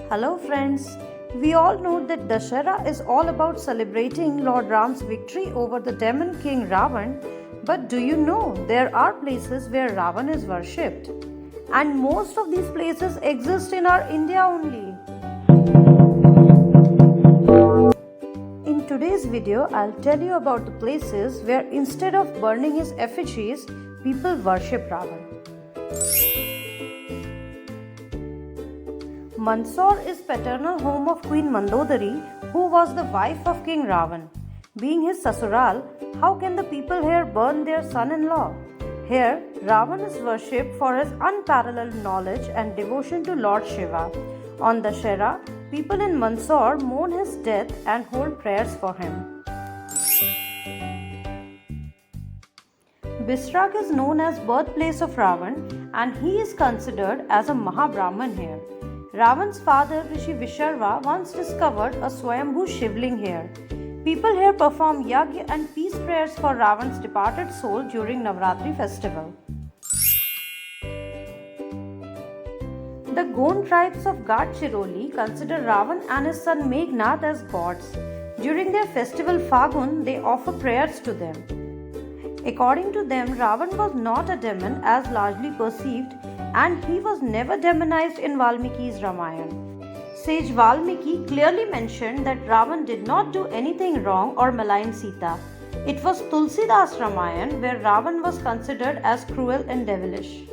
Hello friends, we all know that Dashera is all about celebrating Lord Ram's victory over the demon king Ravan, but do you know there are places where Ravan is worshipped? And most of these places exist in our India only. In today's video, I'll tell you about the places where instead of burning his effigies, people worship Ravan. Mandsaur is paternal home of Queen Mandodari, who was the wife of King Ravan. Being his sasural, how can the people here burn their son-in-law? Here, Ravan is worshipped for his unparalleled knowledge and devotion to Lord Shiva. On Dashera, people in Mandsaur mourn his death and hold prayers for him. Bisrak is known as birthplace of Ravan and he is considered as a Mahabrahman here. Ravan's father Rishi Visharva once discovered a Swayambhu Shivling here. People here perform yagya and peace prayers for Ravan's departed soul during Navratri festival. The Gond tribes of Gadchiroli consider Ravan and his son Meghnad as gods. During their festival Fagun, they offer prayers to them. According to them, Ravan was not a demon as largely perceived, and he was never demonized in Valmiki's Ramayana. Sage Valmiki clearly mentioned that Ravan did not do anything wrong or malign Sita. It was Tulsidas Ramayana where Ravan was considered as cruel and devilish.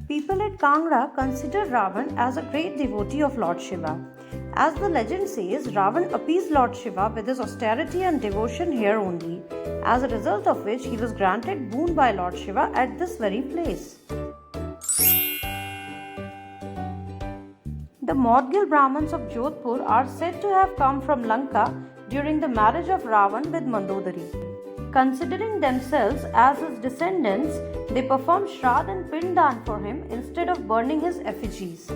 People at Kangra consider Ravan as a great devotee of Lord Shiva. As the legend says, Ravan appeased Lord Shiva with his austerity and devotion here only, as a result of which he was granted boon by Lord Shiva at this very place. The Maudgil Brahmins of Jodhpur are said to have come from Lanka during the marriage of Ravan with Mandodari. Considering themselves as his descendants, they performed Shraddh and Pindan for him instead of burning his effigies.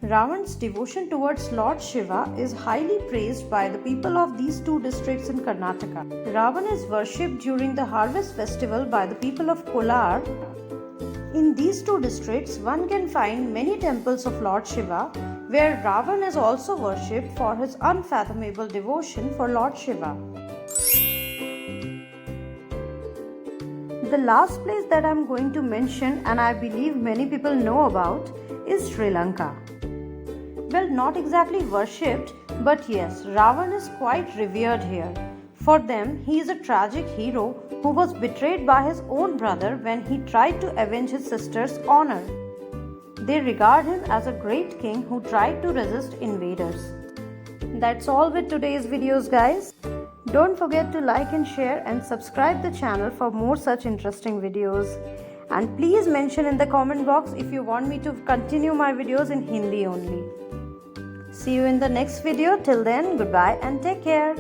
Ravan's devotion towards Lord Shiva is highly praised by the people of these two districts in Karnataka. Ravan is worshipped during the harvest festival by the people of Kolar. In these two districts, one can find many temples of Lord Shiva, where Ravan is also worshipped for his unfathomable devotion for Lord Shiva. The last place that I am going to mention, and I believe many people know about, is Sri Lanka. Well, not exactly worshipped, but yes, Ravan is quite revered here. For them, he is a tragic hero who was betrayed by his own brother when he tried to avenge his sister's honor. They regard him as a great king who tried to resist invaders. That's all with today's videos, guys. Don't forget to like and share and subscribe the channel for more such interesting videos. And please mention in the comment box if you want me to continue my videos in Hindi only. See you in the next video. Till then, goodbye and take care.